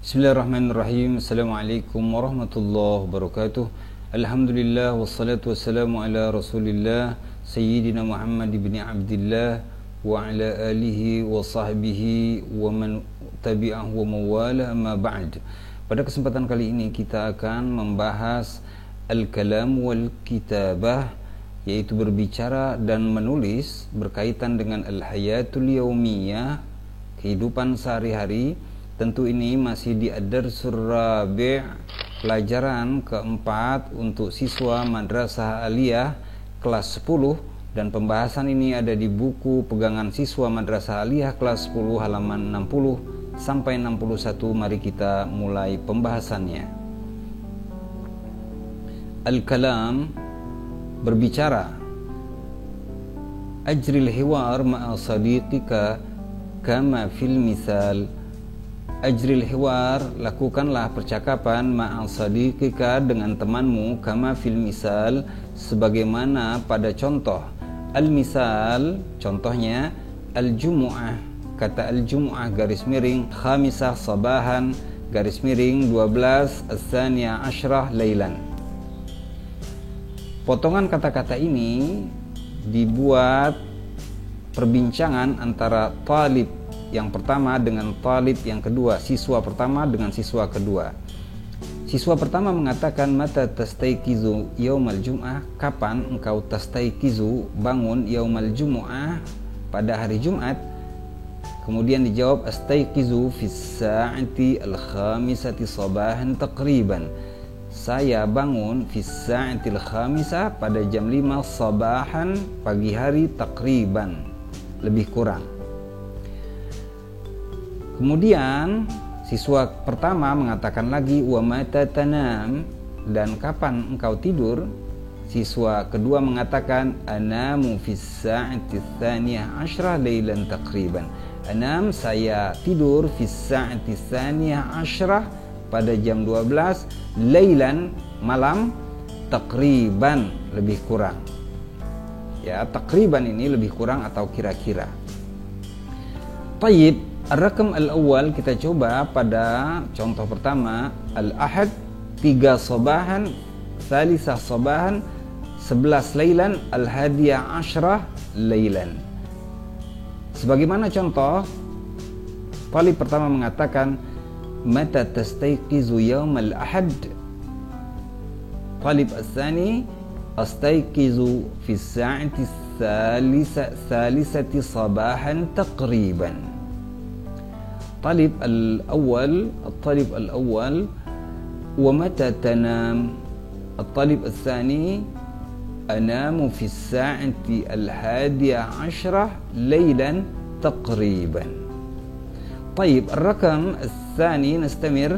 Bismillahirrahmanirrahim. Assalamualaikum warahmatullahi wabarakatuh. Alhamdulillah wassalatu wassalamu ala Rasulillah Sayyidina Muhammad ibn Abdillah wa ala alihi wa sahbihi wa man tabi'ahu wa mawala amma ba'd. Pada kesempatan kali ini kita akan membahas al-kalam wal kitabah, yaitu berbicara dan menulis berkaitan dengan al-hayatul yaumiyah, kehidupan sehari-hari. Tentu ini masih di ad-darsul rabi', pelajaran keempat untuk siswa Madrasah Aliyah kelas 10, dan pembahasan ini ada di buku pegangan siswa Madrasah Aliyah kelas 10 halaman 60 sampai 61. Mari kita mulai pembahasannya. Al-kalam, berbicara. Ajril hiwar ma'a sadiqika kama fil misal. Ajril hiwar, lakukanlah percakapan ma'a sadiqika, dengan temanmu, kama fil misal, sebagaimana pada contoh. Al-misal, contohnya al-jumu'ah, kata al-jumu'ah garis miring khamisah sabahan garis miring 12 as-saniyah asyrah lailan. Potongan kata-kata ini dibuat perbincangan antara talib yang pertama dengan talib yang kedua, siswa pertama dengan siswa kedua. Siswa pertama mengatakan, mata tastaiqizu yaumal jum'ah, kapan engkau tastaiqizu, bangun, yaumal jum'ah, pada hari Jumat. Kemudian dijawab, astaiqizu fis sa'ati al-khamisati sabahan taqriban, saya bangun fis sa'ati al-khamisah, pada jam 5 sabahan, pagi hari, taqriban, lebih kurang. Kemudian siswa pertama mengatakan lagi, wa mata tanam, dan kapan engkau tidur. Siswa kedua mengatakan, anamu fis sa'ati tsaniyah asyrah lailan taqriban, anam, saya tidur, fis sa'ati tsaniyah asyrah, pada jam 12, lailan, malam, taqriban, lebih kurang. Ya, taqriban ini lebih kurang atau kira-kira. Tayyib, ar-rakam al-awwal, kita coba pada contoh pertama. Al-ahad 3 sabahan, thalisah sabahan 11 lailan, al-hadiyah asyrah lailan. Sebagaimana contoh, talib pertama mengatakan, mata tastaiqizu yaumal ahad. Talib al-thani, astaiqizu fi sa'ati thalisati sabahan taqriban. الطالب الأول ومتى تنام. الطالب الثاني أنام في الساعة 11 ليلا تقريبا. طيب، الرقم الثاني نستمر.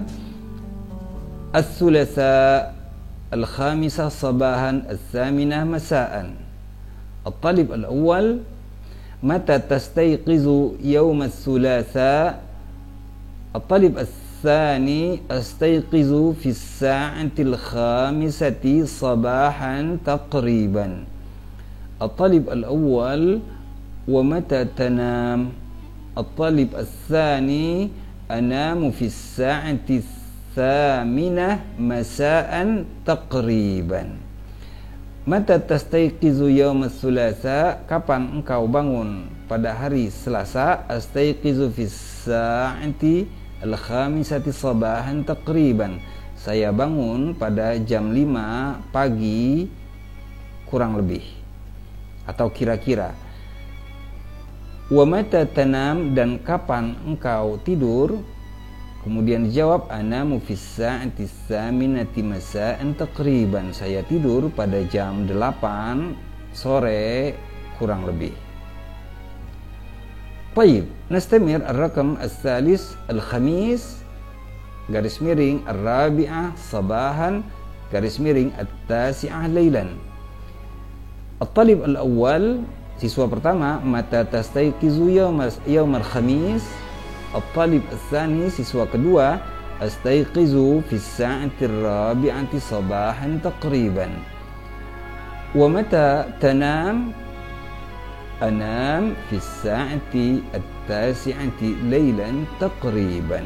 الثلاثاء 5 صباحا 8 مساء. الطالب الأول، متى تستيقظ يوم الثلاثاء. الطالب الثاني، أستيقظ في الساعة 5 صباحا تقريبا. الطالب الأول، ومتى تنام. الطالب الثاني، أنام في الساعة 8 مساء تقريبا. Mata tastaiqizu yaum ats-tsulatsa, kapan engkau bangun pada hari Selasa. Astaiqizu fis sa'ati al-khamisati sabahan taqriban, saya bangun pada jam 5 pagi kurang lebih atau kira-kira. Wa mata tanam, dan kapan engkau tidur. Kemudian dijawab, anamu fis sa'ati tsaminati masa'an taqriban, saya tidur pada jam 8 sore kurang lebih. Tayyib, nastamir ar-rakam ats-tsalis al-khamis garis miring ar-rabi'ah sabahan garis miring at-tasi'ah lailan. At-talib al-awwal, siswa pertama, mata tastaiqizu yaumal khamis. At-talib ats-tsani, siswa kedua, astaiqizu fis sa'ati ar-rabi'ati sabahan taqriban. Wa mata tanam. Anam fis sa'ati at-tasi'ati lailan taqriban.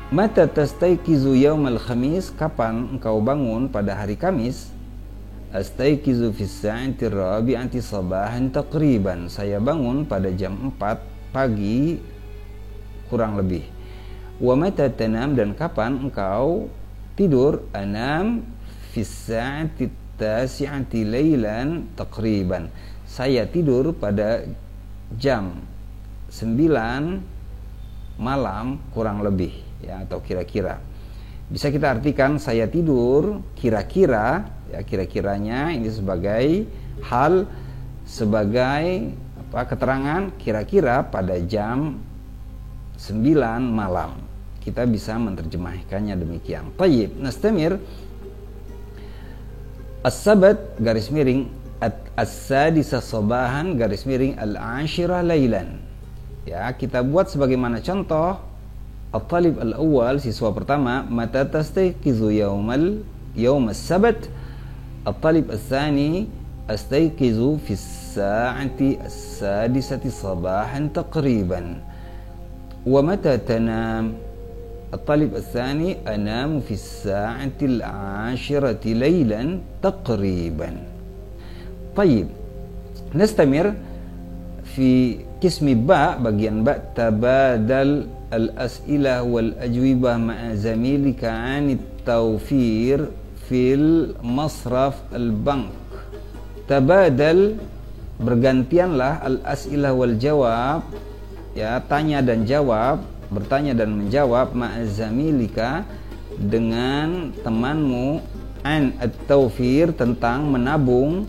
Mata tastayqizu yaumal khamis, kapan engkau bangun pada hari Kamis? Astayqizu fis sa'ati rabi'ati sabahan taqriban, saya bangun pada jam 4 pagi kurang lebih. Wa mata tanam, dan kapan engkau tidur? Anam fis sa'ati tasi'ati lailan taqriban, saya tidur pada jam 9 malam kurang lebih, ya, atau kira-kira. Bisa kita artikan saya tidur kira-kira, ya, kira-kiranya ini sebagai hal, sebagai keterangan kira-kira pada jam 9 malam. Kita bisa menerjemahkannya demikian. Tayyib, nastamir. As-sabat garis miring as-sadisa sabahan garis miring al-ashirah lailan. Ya, kita buat sebagaimana contoh. At-talib al-awwal, siswa pertama, mata tastayqizu yawm as-sabt. At-talib al-thani, astayqizu fi as-sa'ati as-sadisati sabahan taqriban. Wa mata tanam? At-talib al-thani, anamu fi as-sa'ati al-ashirati laylan taqriban. Tayyib, nastamir fi qismi ba, bagian ba. Tabadal al-as'ilah wal ajwibah ma'a zamilika 'anit tawfir fil masraf al-bank. Tabadal, bergantianlah, al-as'ilah wal jawab, ya, tanya dan jawab, bertanya dan menjawab, ma'a zamilika, dengan temanmu, an at-tawfir, tentang menabung,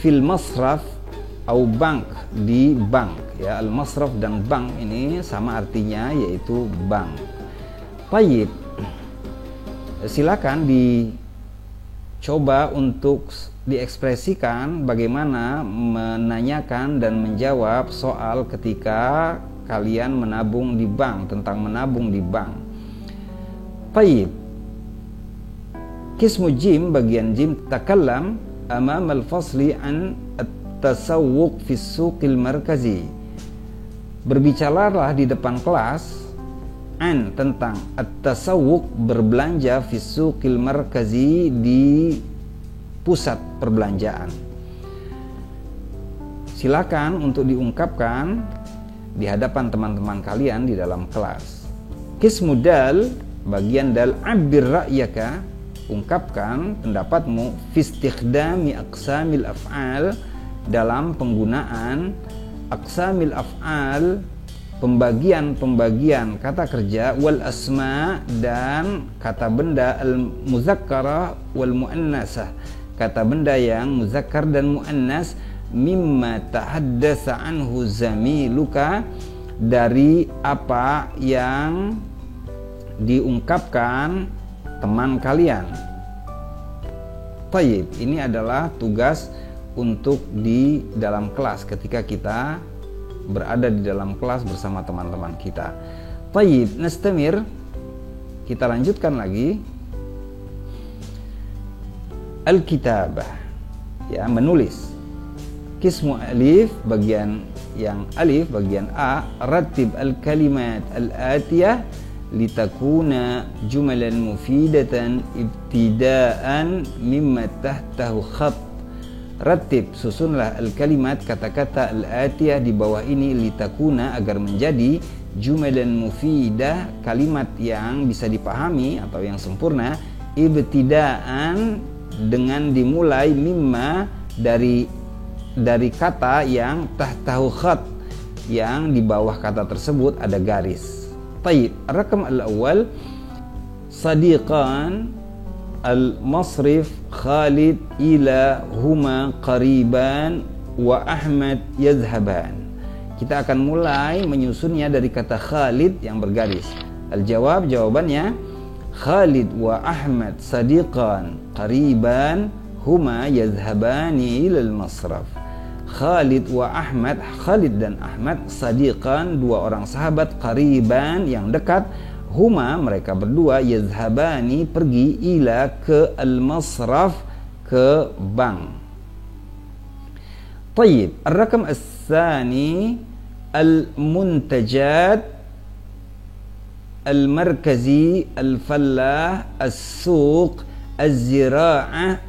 fil masraf au bank, di bank, ya. Al-masraf dan bank ini sama artinya, yaitu bank. Tayyib, silakan dicoba untuk diekspresikan bagaimana menanyakan dan menjawab soal ketika kalian menabung di bank, tentang menabung di bank. Tayyib, qismu jim, bagian jim. Takallam amam al-fasli an at-tasawwuq fi suqil markazi, berbicaralah di depan kelas an, tentang at-tasawwuq, berbelanja, fi suqil markazi, di pusat perbelanjaan. Silakan untuk diungkapkan di hadapan teman-teman kalian di dalam kelas. Qismu dal, bagian dal. Abbir ra'yaka, ungkapkan pendapatmu, fi istikhdami aqsamil af'al, dalam penggunaan aqsamil af'al, pembagian kata kerja, wal asma, dan kata benda, al muzakkarah wal muannasah, kata benda yang muzakkar dan muannas, mimma tahaddasa anhu zamiluka, dari apa yang diungkapkan teman kalian. Tayyib, ini adalah tugas untuk di dalam kelas ketika kita berada di dalam kelas bersama teman-teman kita. Tayyib, nastamir, kita lanjutkan lagi. Al-kitabah, ya, menulis. Qismu alif, bagian yang alif, bagian A. Rattib al-kalimat al-atiyah litakuna jumalan mufidatan ibtidaan mimma tahtahu khat. Rattib, susunlah al-kalimat, kata-kata al-atiyah di bawah ini, litakuna, agar menjadi, jumalan mufidah, kalimat yang bisa dipahami atau yang sempurna, ibtidaan, dengan dimulai, mimma, dari kata yang tahtahu khat, yang di bawah kata tersebut ada garis. Tayyib, rakam al-awwal, sadiqan al-masrif Khalid ila huma qariban wa Ahmad yazhaban. Kita akan mulai menyusunnya dari kata Khalid yang bergaris. Al-jawab, jawabannya, Khalid wa Ahmad sadiqan qariban huma yazhabani ilal masraf. Khalid wa Ahmad, Khalid dan Ahmad, sadiqan, dua orang sahabat, qariban, yang dekat, huma, mereka berdua, yazhabani, pergi, ila, ke, al-masraf, ke bank. Tayyib, ar-rakam as-sani, al-muntajat al-markazi, al-fallah, as-suq, az-zira'iyah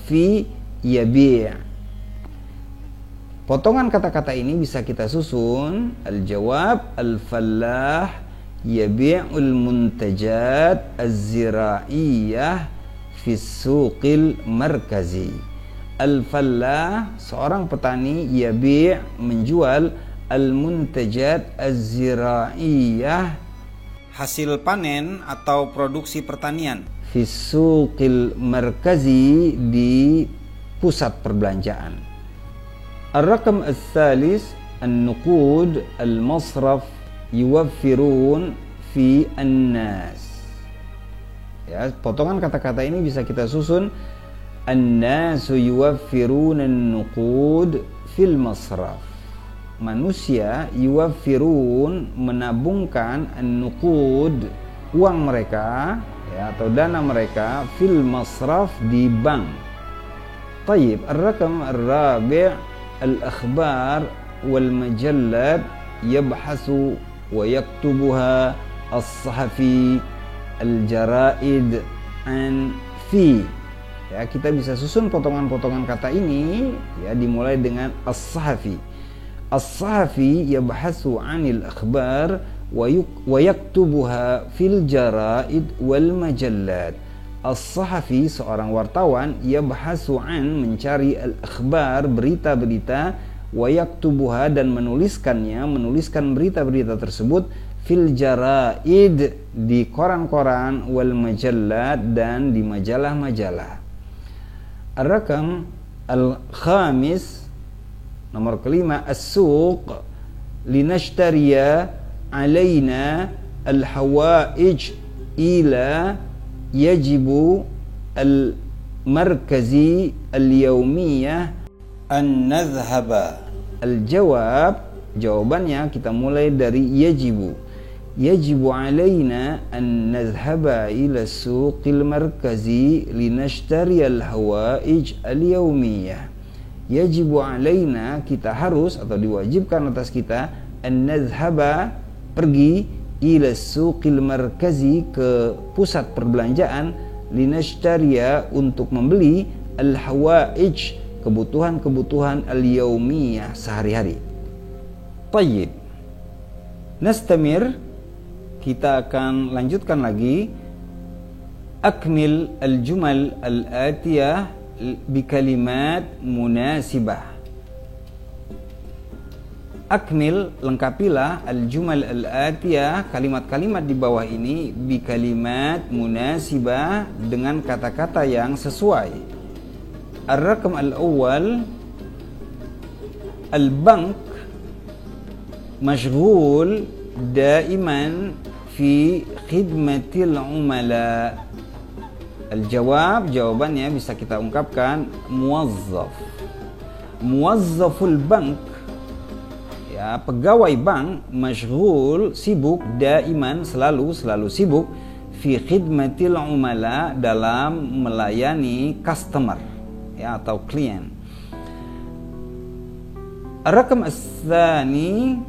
fi yabi'. Potongan kata-kata ini bisa kita susun: al-jawab, al-fallah yabi'ul muntajat az-zira'iyah fi suqil markazi. Al-fallah, seorang petani, yabi' menjual, al-muntajat az-zira'iyah, hasil panen atau produksi pertanian, fi suqil markazi, di pusat perbelanjaan. Ar-raqam ats-tsalis, an-nuqud al-masraf yuwaffirun fi an-nas. Ya, potongan kata-kata ini bisa kita susun: an-nasu yuwaffirun an-nuqud fil masraf. Manusia yuwaffirun, menabungkan, an-nuqud, uang mereka, ya, atau dana mereka, fil masraf, di bank. Tayyib, ar-raqam ar-rabi', al-akhbar wal majallat yabhasu wa yaktubuha as-sahafi al-jaraid an fi. Ya, kita bisa susun potongan-potongan kata ini, ya, dimulai dengan as-sahafi. As-sahafi yabhasu 'anil akhbar wa yaktubuha fil jaraid wal majallat. As-sahafi, seorang wartawan, yabhasu 'an, mencari, al-akhbar, berita-berita, wa yaktubuha, dan menuliskan berita-berita tersebut, fil jaraid, di koran-koran, wal majallat, dan di majalah-majalah. Ar-raqam al-khamis, nomor kelima, as-suq linashtariya alaina al-hawaij ila yajibu al-markazi al-yawmiyah an nadhhaba. Al-jawab, jawabannya kita mulai dari yajibu. Yajibu alaina an nadhhaba ila suqil markazi linashtari al-hawaij al-yawmiyah. Yajibu alaina, kita harus atau diwajibkan atas kita, an nadhhaba, pergi, ila suqil markazi, ke pusat perbelanjaan, linashtariya, untuk membeli, al-hawaij, kebutuhan-kebutuhan, al-yaumiyah, sehari-hari. Tayyib, nastamir, kita akan lanjutkan lagi. Akmil al-jumal al-atiyah bikalimat munasibah. Akmil, lengkapilah, al-jumal al-atiyah, kalimat-kalimat di bawah ini, bikalimat munasibah, dengan kata-kata yang sesuai. Ar-raqam al-awwal, al-bank mashghul daiman fi khidmatil umala. Al-jawab, jawabannya bisa kita ungkapkan, muwazzaf. Muwazzaful bank, ya, pegawai bank, mashghul, sibuk, daiman, selalu sibuk, fi khidmatil umala, dalam melayani customer, ya, atau klien. Ar-raqam ats-tsani,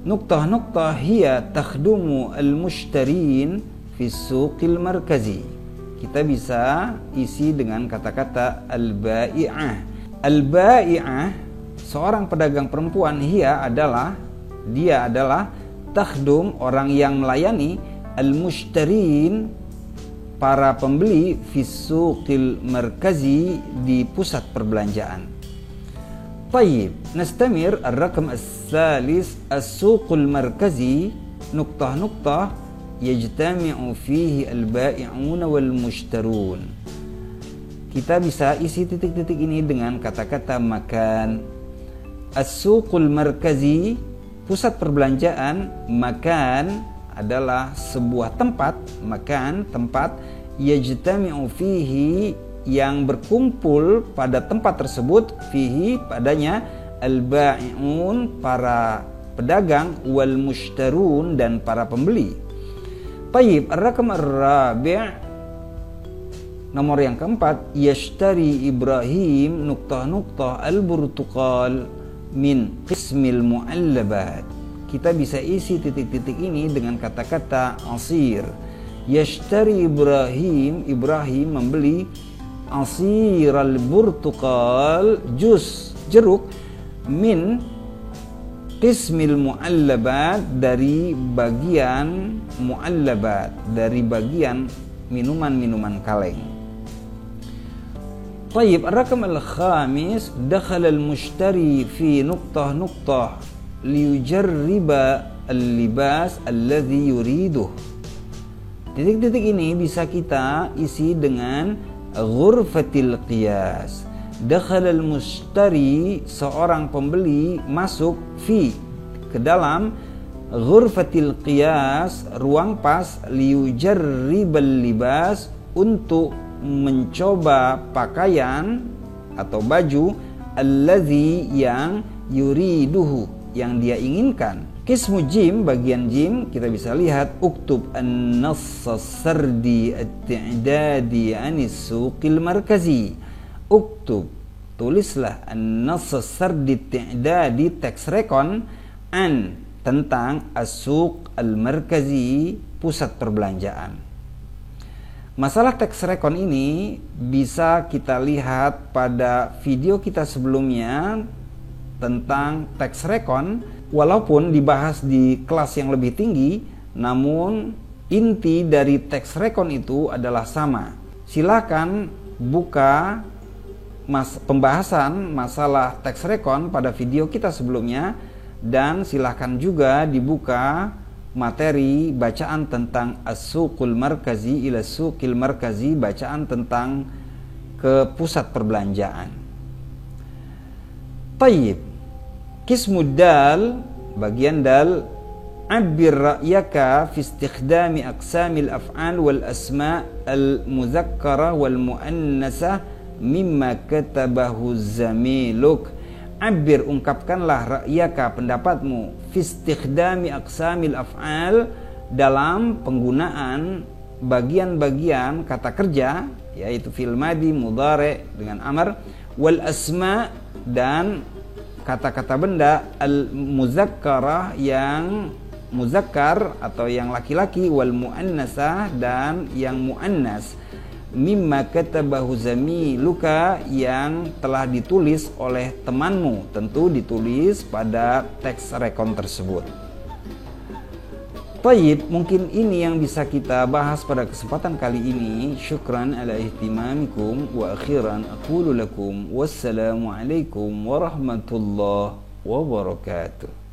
nuqtah hiya takhdumu al-mushtarin fi suqil markazi. Kita bisa isi dengan kata-kata al-bai'ah. Al-bai'ah, seorang pedagang perempuan, dia adalah takhdum, orang yang melayani, al-mushtarin, para pembeli, fi suqil markazi, di pusat perbelanjaan. Tayyib, nastamir. Ar-raqam as-salis, as-suqul markazi, nuqtah yajtami'u fihi al-bai'un wal mushtarun. Kita bisa isi titik-titik ini dengan kata-kata makan. As-suqul markazi, pusat perbelanjaan, makan adalah sebuah tempat, makan, tempat, yajtami'u fihi, yang berkumpul pada tempat tersebut, fihi, padanya, al-bai'un, para pedagang, wal mushtarun, dan para pembeli. Tayyib, ar-raqam ar-rabi', nomor yang keempat, yashtari Ibrahim nuqtah al-burtuqal min qismil mu'allabat. kita bisa isi titik-titik ini dengan kata-kata asir. Yashtari Ibrahim membeli asiral burtuqal, jus jeruk, min qismil mu'allabat, dari bagian mu'allabat, dari bagian minuman-minuman kaleng. Tayyib, ar-rakam al-khamis, dakhala al-mushtari fi nuqtah liyujarriba al-libas alladhi yuriduh. Titik-titik ini bisa kita isi dengan ghurfatil qiyas. Dakhala al-mushtari, seorang pembeli masuk, fi, ke dalam, ghurfatil qiyas, ruang pas, liyujarribal libas, untuk mencoba pakaian atau baju, allazi, yang, yuriduhu, yang dia inginkan. Qismu jim, bagian jim, kita bisa lihat uktub an-nass as-sardi at-i'dadi anis suqil markazi. Uktub, tulislah an-nass as-sardi at-i'dadi, teks rekon, an, tentang as-suq al-markazi, pusat perbelanjaan. Masalah teks rekon ini bisa kita lihat pada video kita sebelumnya tentang teks rekon. Walaupun dibahas di kelas yang lebih tinggi, namun inti dari teks rekon itu adalah sama. Silakan buka pembahasan masalah teks rekon pada video kita sebelumnya, dan silakan juga dibuka materi bacaan tentang as-suqul markazi ila suqil markazi, bacaan tentang ke pusat perbelanjaan. Tayyib. Qismu dal, bagian dal, abbir ra'yaka fi istikhdami aqsamil af'al wal asma' al muzakkara wal muannasah mimma katabahu zamiluk. Abbir, ungkapkanlah, ra'yaka, pendapatmu, fi istikhdami aqsamil af'al, dalam penggunaan bagian-bagian kata kerja, yaitu fi'il madhi, mudhari dengan amar, wal asma', dan kata-kata benda, al-muzakkarah, yang muzakkar atau yang laki-laki, wal muannasah, dan yang muannas, mimma katabahu zamiluka, yang telah ditulis oleh temanmu, tentu ditulis pada teks rekon tersebut. Tayyib, mungkin ini yang bisa kita bahas pada kesempatan kali ini. Syukran ala ihtimamikum, wa akhiran aqulu lakum wassalamu alaikum warahmatullahi wabarakatuh.